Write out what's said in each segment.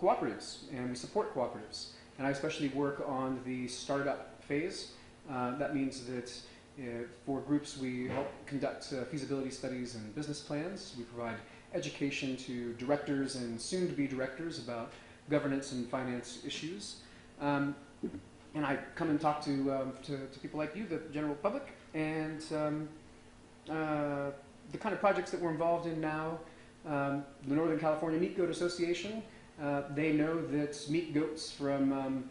cooperatives, and we support cooperatives. And I especially work on the startup phase. That means that for groups we help conduct feasibility studies and business plans. We provide education to directors and soon-to-be directors about governance and finance issues. And I come and talk to people like you, the general public, and the kind of projects that we're involved in now. The Northern California Meat Goat Association, they know that meat goats from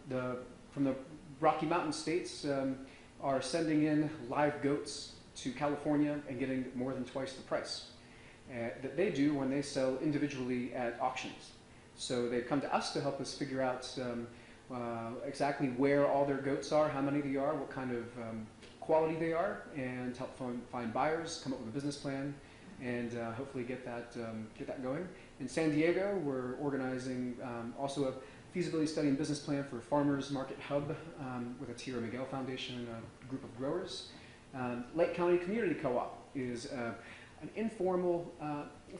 the Rocky Mountain states are sending in live goats to California and getting more than twice the price that they do when they sell individually at auctions. So they've come to us to help us figure out exactly where all their goats are, how many they are, what kind of quality they are, and help find buyers, come up with a business plan, and hopefully get that going. In San Diego, we're organizing also a feasibility study and business plan for Farmers Market Hub with a Tierra Miguel Foundation and a group of growers. Lake County Community Co-op is an informal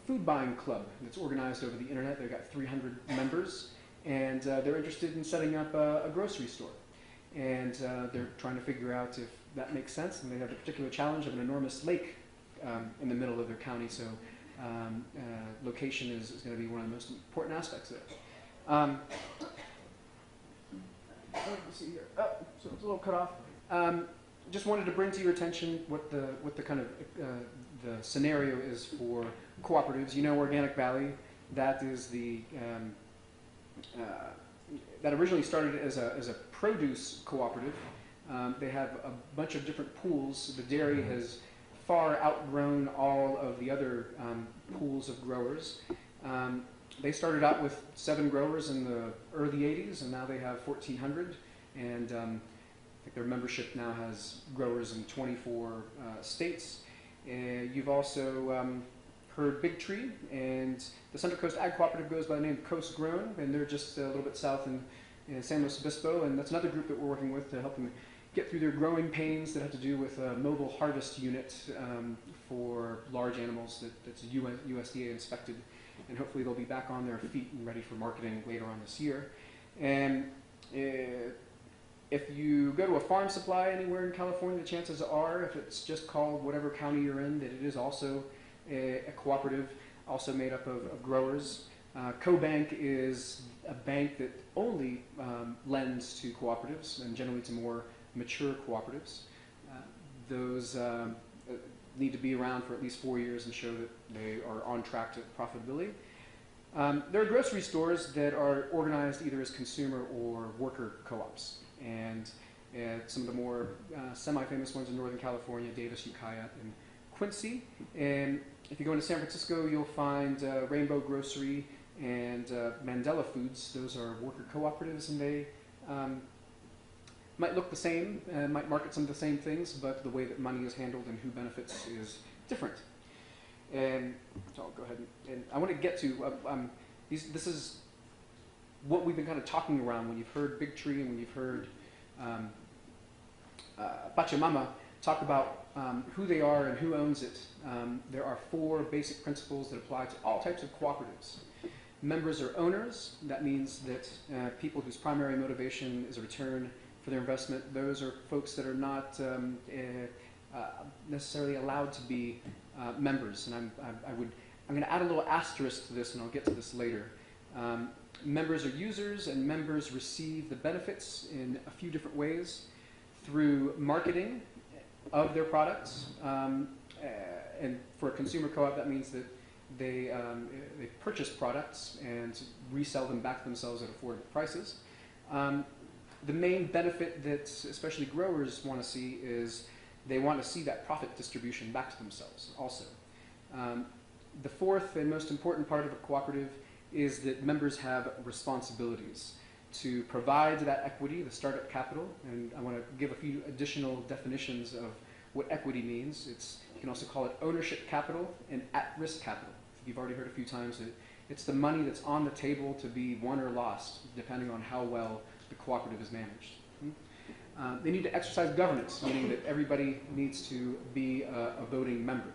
food buying club that's organized over the internet. They've got 300 members, and they're interested in setting up a grocery store. And they're trying to figure out if that makes sense, and they have the particular challenge of an enormous lake in the middle of their county, so location is going to be one of the most important aspects of it. Let's see here. Oh, so it's a little cut off. Just wanted to bring to your attention what the kind of the scenario is for cooperatives. You know, Organic Valley, that is the that originally started as a produce cooperative. They have a bunch of different pools. The dairy has far outgrown all of the other pools of growers. They started out with 7 growers in the early 80s, and now they have 1,400. And I think their membership now has growers in 24 states. You've also heard Big Tree, and the Central Coast Ag Cooperative goes by the name Coast Grown, and they're just a little bit south in San Luis Obispo, and that's another group that we're working with to help them get through their growing pains that have to do with a mobile harvest unit for large animals that's USDA inspected, and hopefully they'll be back on their feet and ready for marketing later on this year. And if you go to a farm supply anywhere in California, the chances are, if it's just called whatever county you're in, that it is also a cooperative, also made up of growers. CoBank is a bank that only lends to cooperatives, and generally to more mature cooperatives. Those need to be around for at least 4 years and show that they are on track to profitability. There are grocery stores that are organized either as consumer or worker co-ops, and some of the more semi-famous ones in Northern California, Davis, Ukiah, and Quincy. And if you go into San Francisco, you'll find Rainbow Grocery and Mandela Foods. Those are worker cooperatives, and they might look the same, might market some of the same things, but the way that money is handled and who benefits is different. And so I'll go ahead and I want to get to, this is what we've been kind of talking around when you've heard Big Tree and when you've heard Pachamama talk about who they are and who owns it. There are 4 basic principles that apply to all types of cooperatives. Members are owners. That means that people whose primary motivation is a return for their investment, those are folks that are not necessarily allowed to be members. And I'm going to add a little asterisk to this, and I'll get to this later. Members are users, and members receive the benefits in a few different ways: through marketing of their products, and for a consumer co-op, that means that they purchase products and resell them back to themselves at affordable prices. The main benefit that especially growers want to see is they want to see that profit distribution back to themselves also. The 4th and most important part of a cooperative is that members have responsibilities to provide that equity, the startup capital, and I want to give a few additional definitions of what equity means. You can also call it ownership capital and at-risk capital. You've already heard a few times that it's the money that's on the table to be won or lost, depending on how well the cooperative is managed. They need to exercise governance, meaning that everybody needs to be a voting member.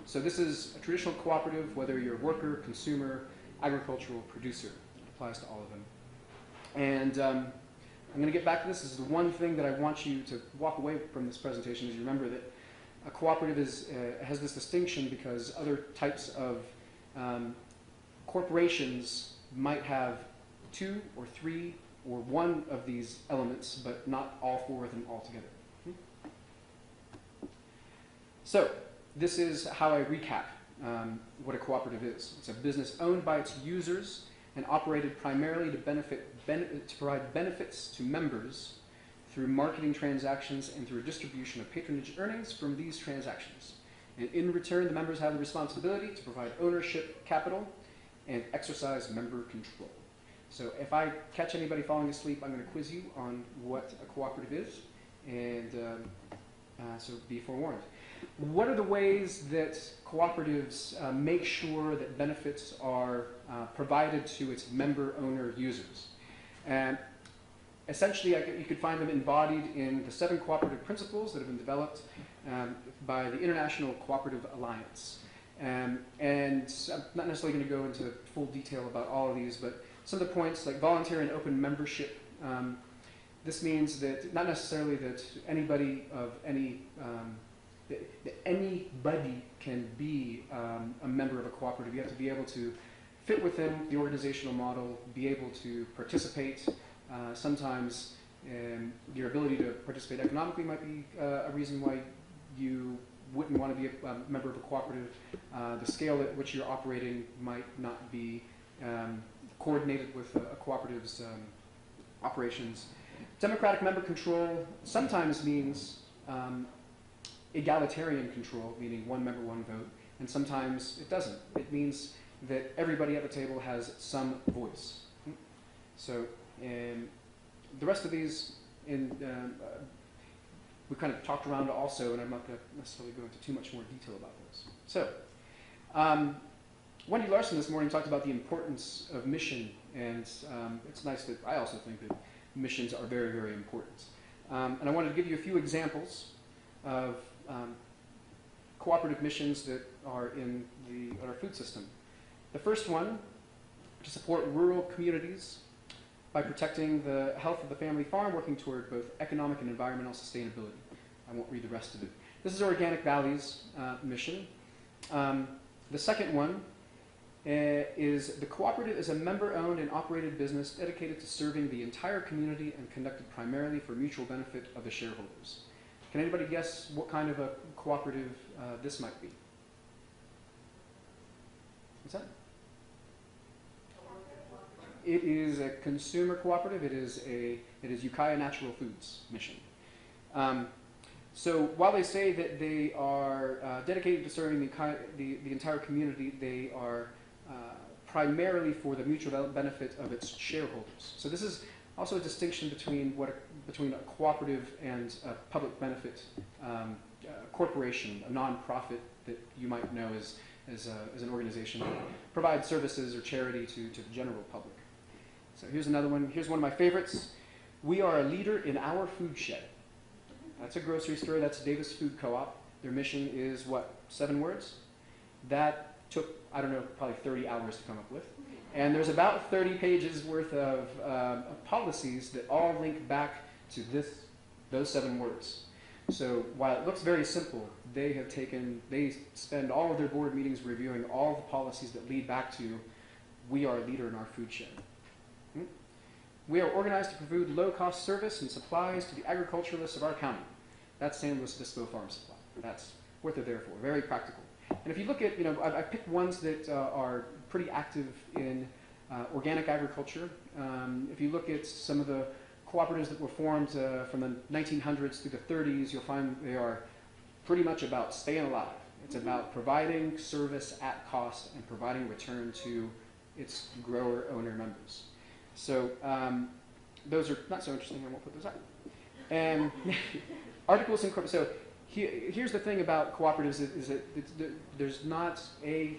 So this is a traditional cooperative, whether you're a worker, consumer, agricultural producer. applies to all of them. And I'm going to get back to this. This is the one thing that I want you to walk away from this presentation, is you remember that a cooperative has this distinction because other types of corporations might have 2 or 3 or 1 of these elements, but not all 4 of them altogether. So this is how I recap what a cooperative is. It's a business owned by its users and operated primarily to provide benefits to members through marketing transactions and through a distribution of patronage earnings from these transactions. And in return, the members have the responsibility to provide ownership capital and exercise member control. So if I catch anybody falling asleep, I'm going to quiz you on what a cooperative is, and so be forewarned. What are the ways that cooperatives make sure that benefits are provided to its member-owner users? And essentially, you could find them embodied in the 7 cooperative principles that have been developed by the International Cooperative Alliance. And I'm not necessarily going to go into full detail about all of these, but some of the points, like voluntary and open membership. This means that not necessarily that anybody of any that anybody can be a member of a cooperative. You have to be able to fit within the organizational model, be able to participate. Sometimes your ability to participate economically might be a reason why you wouldn't want to be a member of a cooperative. The scale at which you're operating might not be coordinated with a cooperative's operations. Democratic member control sometimes means egalitarian control, meaning 1 member, 1 vote, and sometimes it doesn't. It means that everybody at the table has some voice. So the rest of these, we kind of talked around also, and I'm not going to necessarily go into too much more detail about those. So Wendy Larson this morning talked about the importance of mission, and it's nice that I also think that missions are very, very important. And I wanted to give you a few examples of cooperative missions that are in our food system. The first one, to support rural communities by protecting the health of the family farm, working toward both economic and environmental sustainability. I won't read the rest of it. This is Organic Valley's mission. The second one is the cooperative is a member-owned and operated business dedicated to serving the entire community and conducted primarily for mutual benefit of the shareholders. Can anybody guess what kind of a cooperative this might be? What's that? It is a consumer cooperative. It is Ukiah Natural Foods mission. So while they say that they are dedicated to serving the entire community, they are primarily for the mutual benefit of its shareholders. So this is also a distinction between a cooperative and a public benefit corporation, a nonprofit that you might know as an organization that provides services or charity to the general public. So here's another one. Here's one of my favorites. We are a leader in our food shed. That's a grocery store. That's Davis Food Co-op. Their mission is what? 7 words? That took, I don't know, probably 30 hours to come up with. And there's about 30 pages worth of policies that all link back to those 7 words. So while it looks very simple, they spend all of their board meetings reviewing all the policies that lead back to, we are a leader in our food shed. We are organized to provide low-cost service and supplies to the agriculturalists of our county. That's San Luis Obispo Farm Supply. That's what they're there for, very practical. And if you look at, I picked ones that are pretty active in organic agriculture. If you look at some of the cooperatives that were formed from the 1900s through the 30s, you'll find they are pretty much about staying alive. It's about providing service at cost and providing return to its grower-owner members. So those are not so interesting. I won't put those up. And articles in corporate. So here's the thing about cooperatives is that there's not a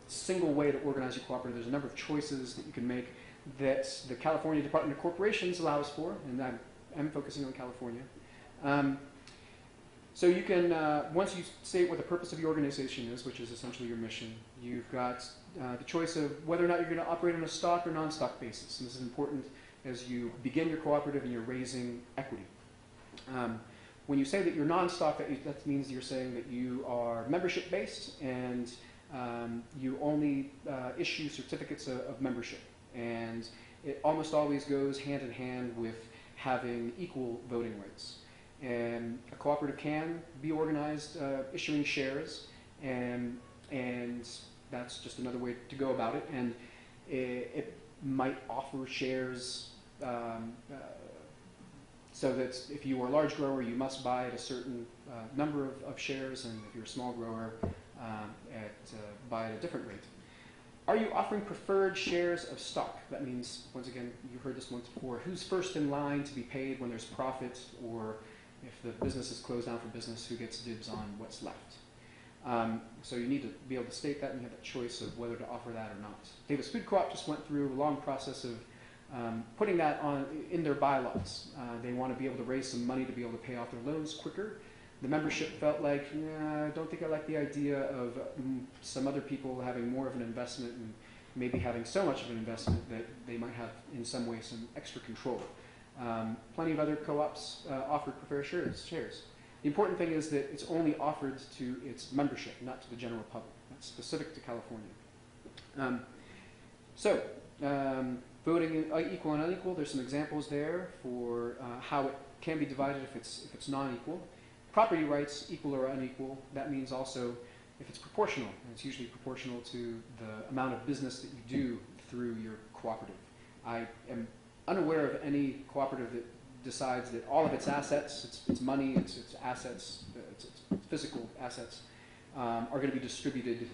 single way to organize your cooperative. There's a number of choices that you can make that the California Department of Corporations allows for, and I'm focusing on California. So you can, once you state what the purpose of your organization is, which is essentially your mission, you've got the choice of whether or not you're going to operate on a stock or non-stock basis. And this is important as you begin your cooperative and you're raising equity. When you say that you're non-stock, that means you're saying that you are membership-based and you only issue certificates of membership. And it almost always goes hand in hand with having equal voting rights. And a cooperative can be organized issuing shares, and that's just another way to go about it. And it might offer shares so that if you are a large grower, you must buy at a certain number of shares, and if you're a small grower, buy at a different rate. Are you offering preferred shares of stock? That means, once again, you heard this once before, who's first in line to be paid when there's profit, or if the business is closed down for business, who gets dibs on what's left. So you need to be able to state that, and you have a choice of whether to offer that or not. Davis Food Co-op just went through a long process of putting that on in their bylaws. They want to be able to raise some money to be able to pay off their loans quicker. The membership felt like, I don't think I like the idea of some other people having more of an investment and maybe having so much of an investment that they might have in some way some extra control. Plenty of other co-ops offered preferred shares. The important thing is that it's only offered to its membership, not to the general public. That's specific to California. Voting equal and unequal, there's some examples there for how it can be divided if it's non-equal. Property rights, equal or unequal, that means also if it's proportional, and it's usually proportional to the amount of business that you do through your cooperative. I am unaware of any cooperative that decides that all of its assets, its money, its assets, its physical assets, are going to be distributed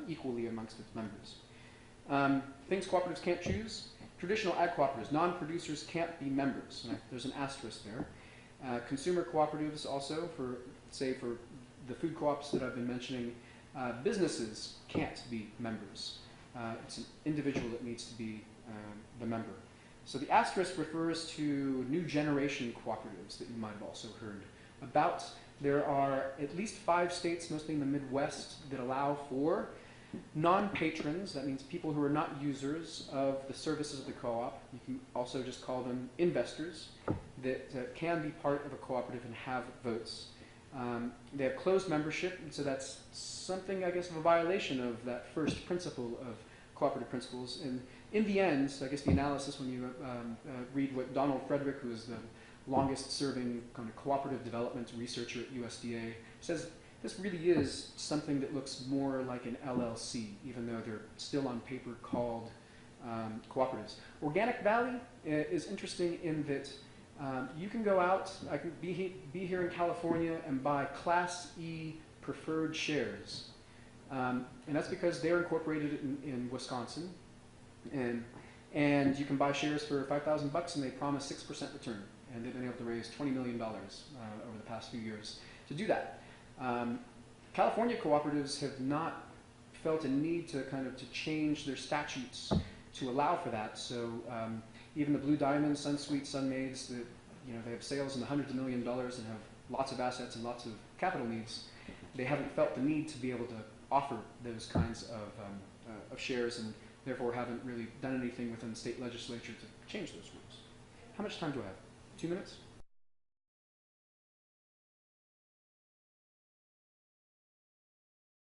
equally amongst its members. Things cooperatives can't choose. Traditional ag cooperatives, non-producers can't be members. And there's an asterisk there. Consumer cooperatives also, for the food co-ops that I've been mentioning, businesses can't be members. It's an individual that needs to be the member. So the asterisk refers to new generation cooperatives that you might have also heard about. There are at least 5 states, mostly in the Midwest, that allow for non-patrons, that means people who are not users of the services of the co-op. You can also just call them investors that can be part of a cooperative and have votes. They have closed membership, and so that's something, I guess, of a violation of that first principle of cooperative principles. And in the end, I guess the analysis, when you read what Donald Frederick, who is the longest serving kind of cooperative development researcher at USDA, says this really is something that looks more like an LLC, even though they're still on paper called cooperatives. Organic Valley is interesting in that you can go out, I can be here in California and buy Class E preferred shares. And that's because they're incorporated in Wisconsin. And you can buy shares for $5,000 and they promise 6% return. And they've been able to raise $20 million over the past few years to do that. California cooperatives have not felt a need to change their statutes to allow for that. So even the Blue Diamond, Sunsweet, Sunmaids, that they have sales in the hundreds of millions of dollars and have lots of assets and lots of capital needs, they haven't felt the need to be able to offer those kinds of shares, and therefore haven't really done anything within the state legislature to change those rules. How much time do I have? 2 minutes?